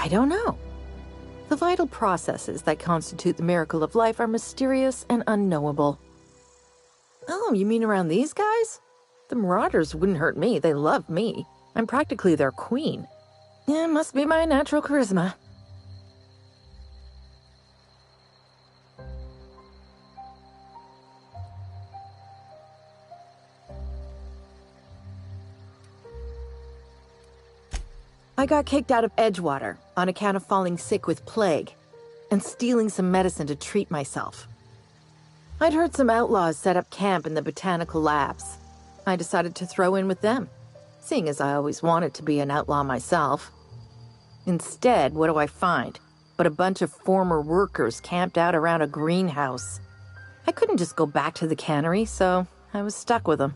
I don't know. The vital processes that constitute the miracle of life are mysterious and unknowable. Oh, you mean around these guys? The Marauders wouldn't hurt me. They love me. I'm practically their queen. Yeah, must be my natural charisma. I got kicked out of Edgewater on account of falling sick with plague and stealing some medicine to treat myself. I'd heard some outlaws set up camp in the botanical labs. I decided to throw in with them, seeing as I always wanted to be an outlaw myself. Instead, what do I find but a bunch of former workers camped out around a greenhouse? I couldn't just go back to the cannery, so I was stuck with them.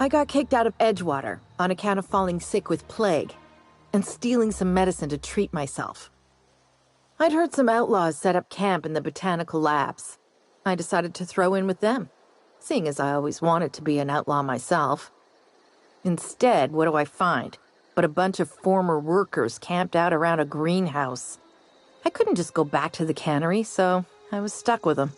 I got kicked out of Edgewater on account of falling sick with plague and stealing some medicine to treat myself. I'd heard some outlaws set up camp in the botanical labs. I decided to throw in with them, seeing as I always wanted to be an outlaw myself. Instead, what do I find but a bunch of former workers camped out around a greenhouse? I couldn't just go back to the cannery, so I was stuck with them.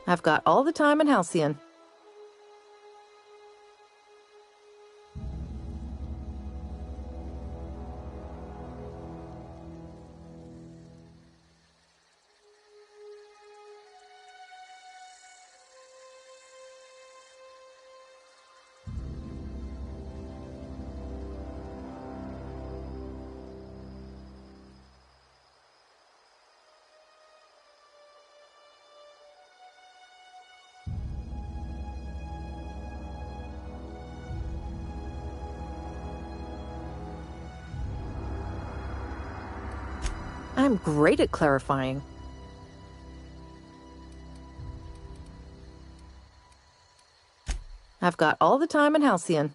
I've got all the time in Halcyon. I'm great at clarifying. I've got all the time in Halcyon.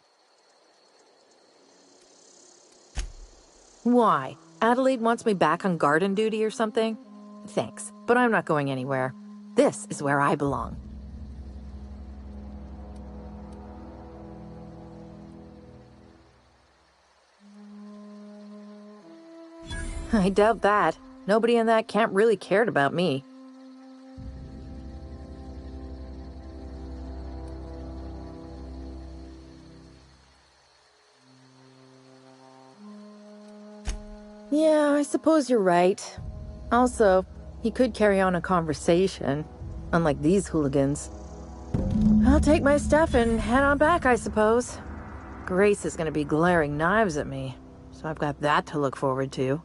Why? Adelaide wants me back on garden duty or something? Thanks, but I'm not going anywhere. This is where I belong. I doubt that. Nobody in that camp really cared about me. Yeah, I suppose you're right. Also, he could carry on a conversation, unlike these hooligans. I'll take my stuff and head on back, I suppose. Grace is gonna be glaring knives at me, so I've got that to look forward to.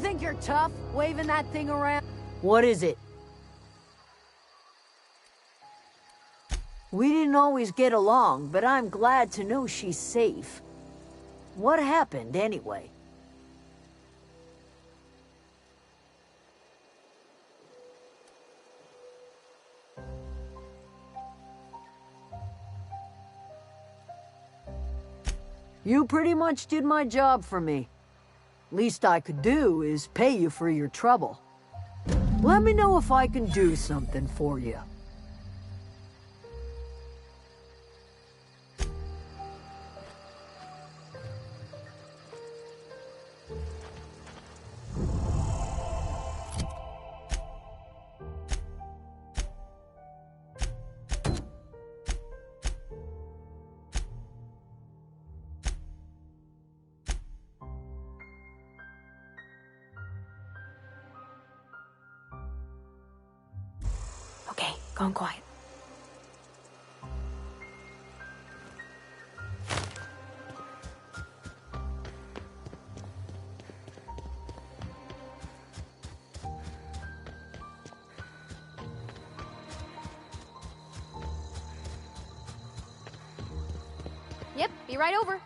think you're tough, waving that thing around? What is it? We didn't always get along, but I'm glad to know she's safe. What happened, anyway? You pretty much did my job for me. Least I could do is pay you for your trouble. Let me know if I can do something for you. Okay, gone quiet. Yep, be right over.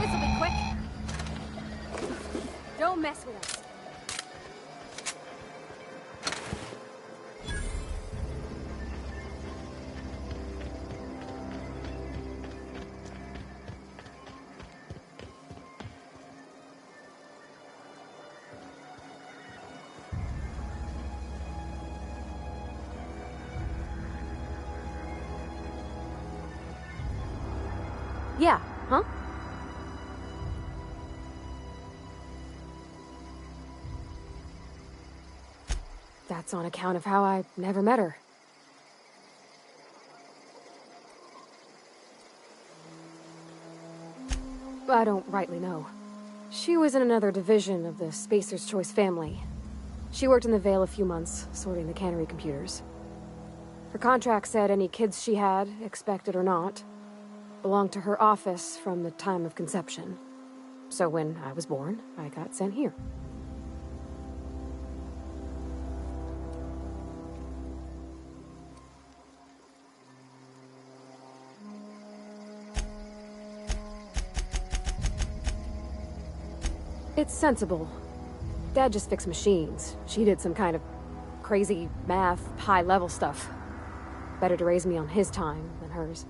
This'll be quick. Don't mess with us. Yeah, huh? That's on account of how I never met her. I don't rightly know. She was in another division of the Spacer's Choice family. She worked in the Vale a few months, sorting the cannery computers. Her contract said any kids she had, expected or not, belonged to her office from the time of conception. So when I was born, I got sent here. It's sensible. Dad just fixed machines. She did some kind of crazy math, high-level stuff. Better to raise me on his time than hers.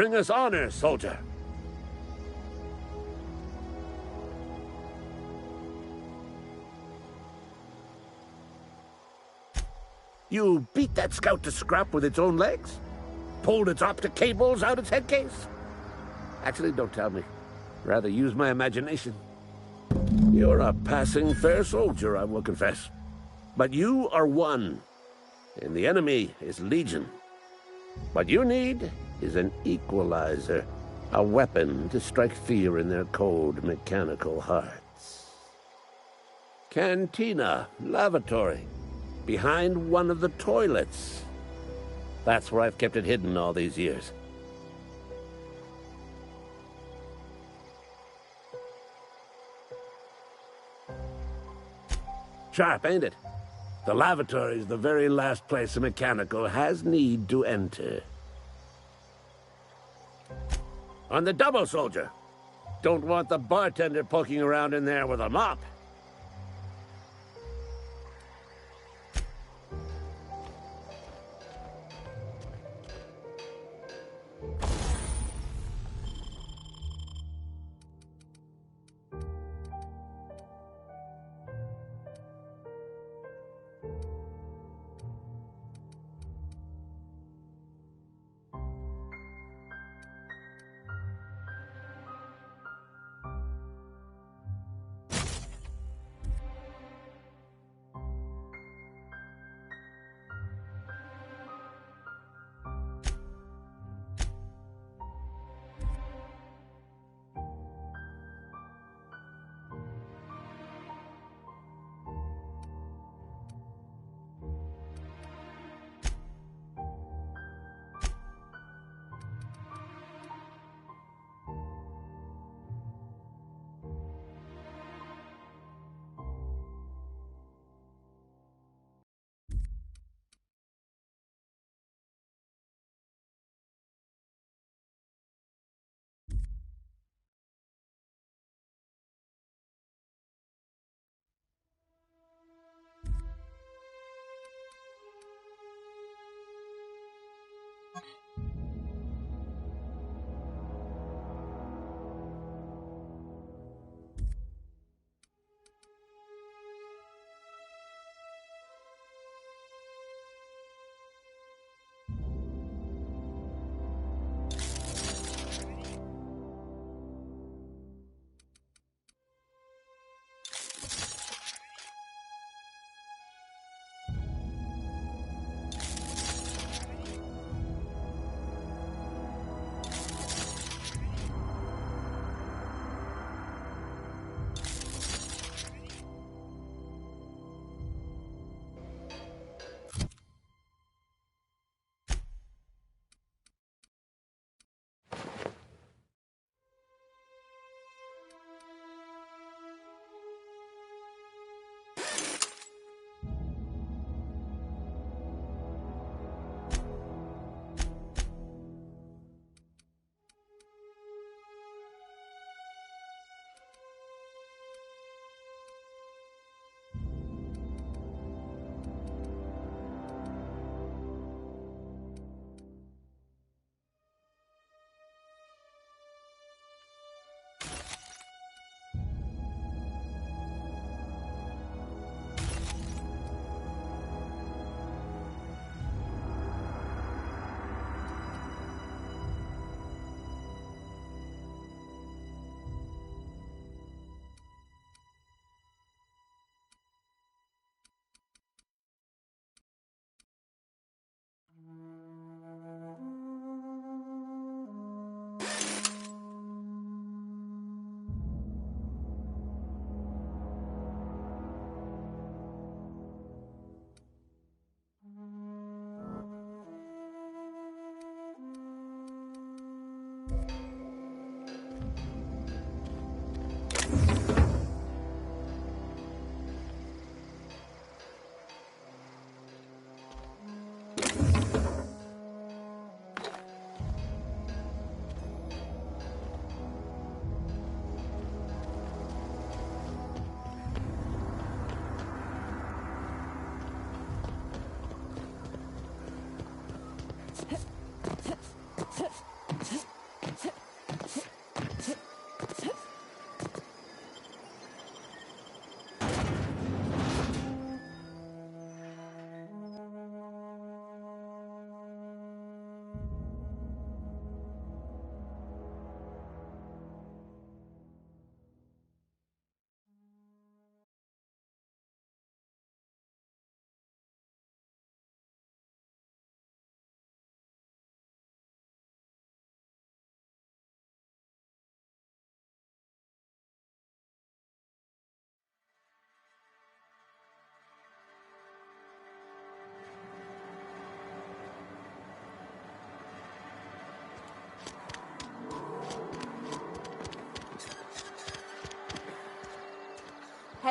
Bring us honor, soldier. You beat that scout to scrap with its own legs? Pulled its optic cables out its head case? Actually, don't tell me. Rather use my imagination. You're a passing fair soldier, I will confess. But you are one, and the enemy is legion. What you need is an equalizer, a weapon to strike fear in their cold, mechanical hearts. Cantina, lavatory, behind one of the toilets. That's where I've kept it hidden all these years. Sharp, ain't it? The lavatory is the very last place a mechanical has need to enter. On the double, soldier. Don't want the bartender poking around in there with a mop.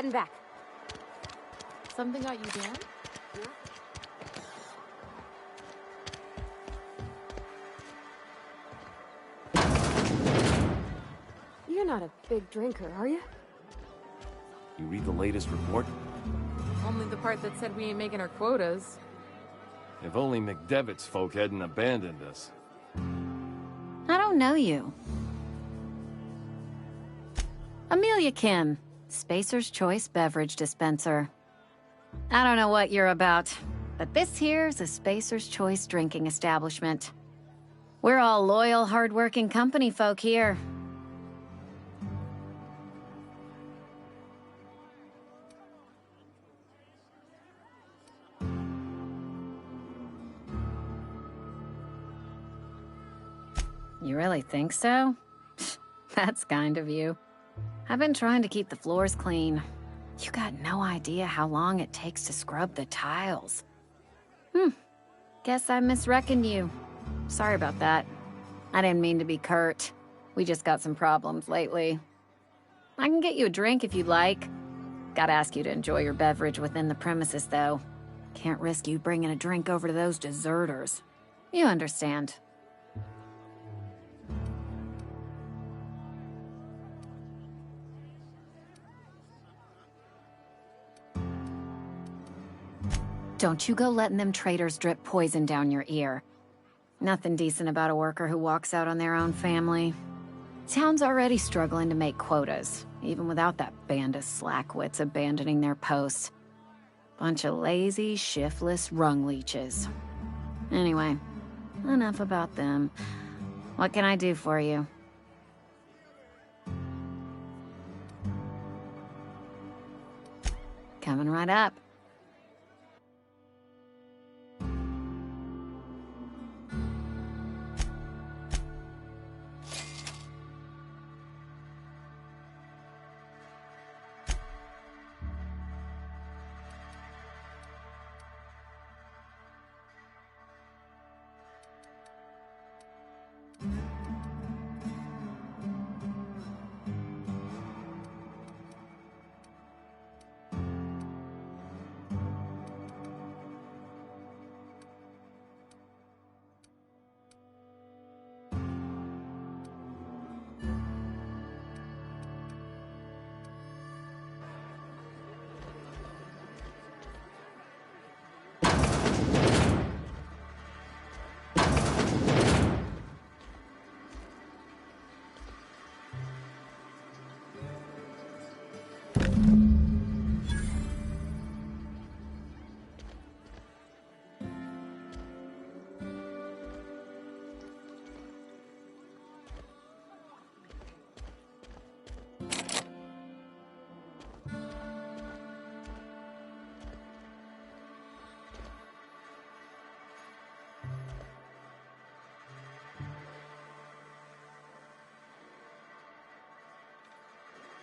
heading back. Something got you down? You're not a big drinker, are you? You read the latest report? Only the part that said we ain't making our quotas. If only McDevitt's folk hadn't abandoned us. I don't know you. Amelia Kim, Spacer's Choice Beverage Dispenser. I don't know what you're about, but this here's a Spacer's Choice drinking establishment. We're all loyal, hard-working company folk here. You really think so? That's kind of you. I've been trying to keep the floors clean. You got no idea how long it takes to scrub the tiles. Guess I misreckoned you. Sorry about that. I didn't mean to be curt. We just got some problems lately. I can get you a drink if you'd like. Gotta ask you to enjoy your beverage within the premises, though. Can't risk you bringing a drink over to those deserters. You understand. Don't you go letting them traitors drip poison down your ear. Nothing decent about a worker who walks out on their own family. Town's already struggling to make quotas, even without that band of slackwits abandoning their posts. Bunch of lazy, shiftless rung leeches. Anyway, enough about them. What can I do for you? Coming right up.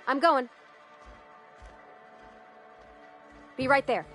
I'm going. Be right there.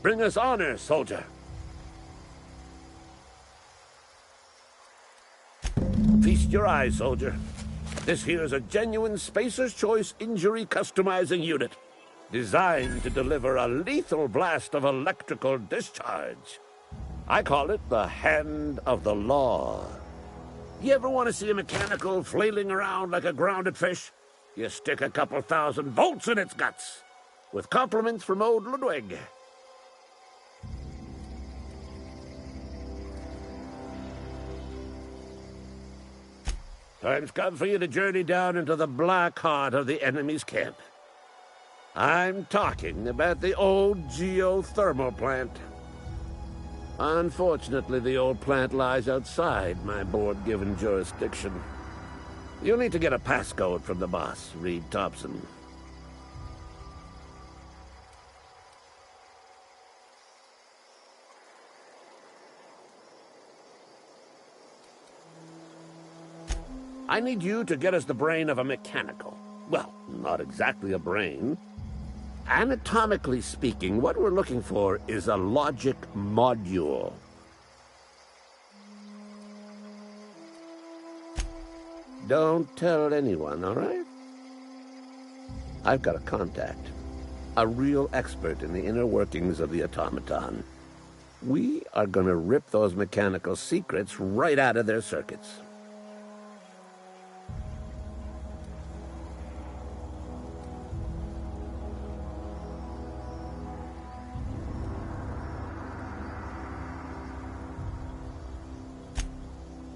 Bring us honor, soldier. Feast your eyes, soldier. This here is a genuine Spacer's Choice injury customizing unit, designed to deliver a lethal blast of electrical discharge. I call it the Hand of the Law. You ever want to see a mechanical flailing around like a grounded fish? You stick a couple thousand volts in its guts. With compliments from old Ludwig. Time's come for you to journey down into the black heart of the enemy's camp. I'm talking about the old geothermal plant. Unfortunately, the old plant lies outside my board-given jurisdiction. You'll need to get a passcode from the boss, Reed Thompson. I need you to get us the brain of a mechanical. Well, not exactly a brain. Anatomically speaking, what we're looking for is a logic module. Don't tell anyone, all right? I've got a contact. A real expert in the inner workings of the automaton. We are gonna rip those mechanical secrets right out of their circuits.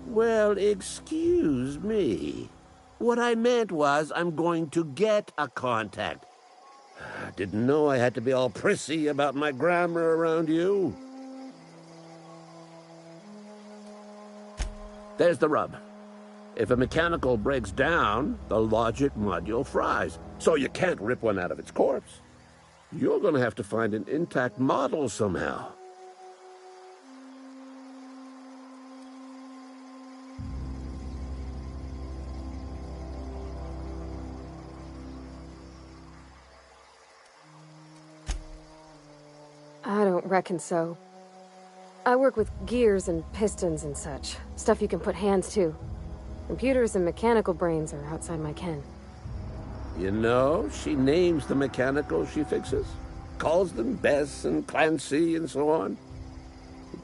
Well, excuse me. What I meant was I'm going to get a contact. Didn't know I had to be all prissy about my grammar around you. There's the rub. If a mechanical breaks down, the logic module fries. So you can't rip one out of its corpse. You're going to have to find an intact model somehow. I don't reckon so. I work with gears and pistons and such. Stuff you can put hands to. Computers and mechanical brains are outside my ken. You know, she names the mechanicals she fixes. Calls them Bess and Clancy and so on.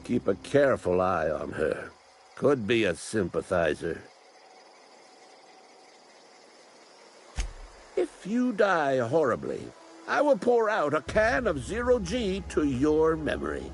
Keep a careful eye on her. Could be a sympathizer. If you die horribly, I will pour out a can of Zero-G to your memory.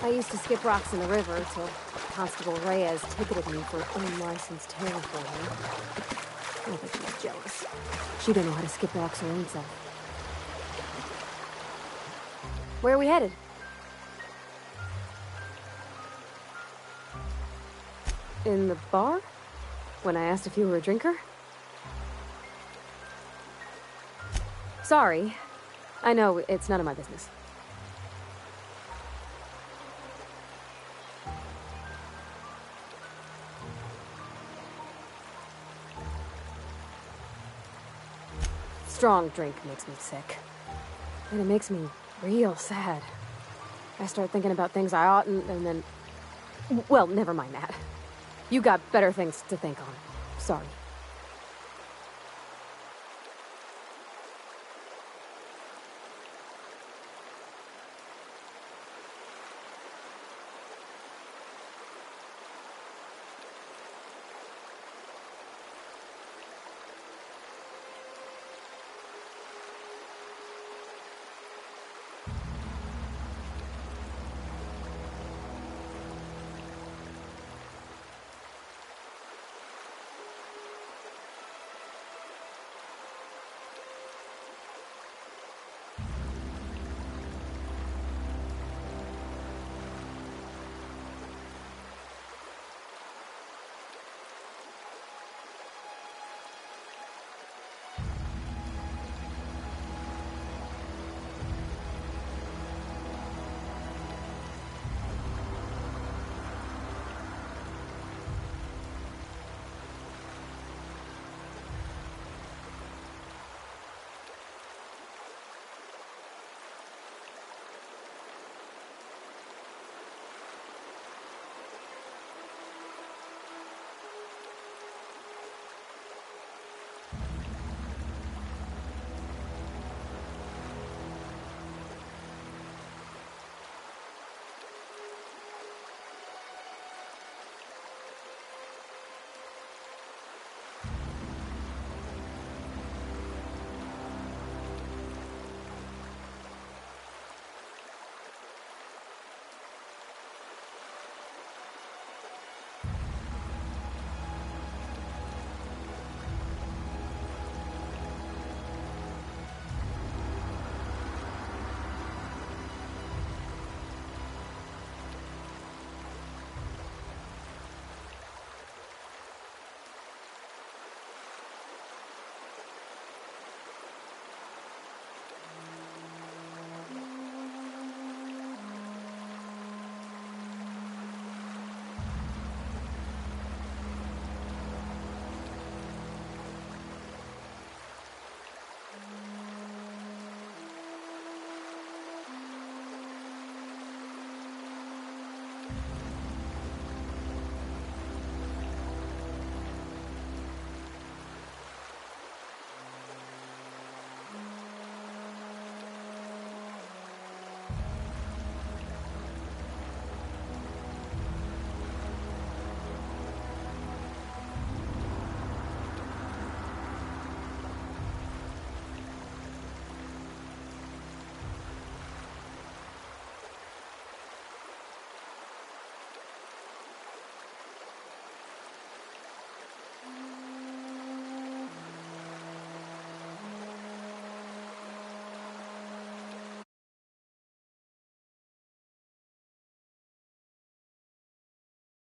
I used to skip rocks in the river till Constable Reyes ticketed me for unlicensed terraforming. I think she was jealous. She didn't know how to skip rocks her own self. Where are we headed? In the bar? When I asked if you were a drinker? Sorry. I know, it's none of my business. Strong drink makes me sick. And it makes me real sad. I start thinking about things I oughtn't, and then Well, never mind that. You got better things to think on. Sorry.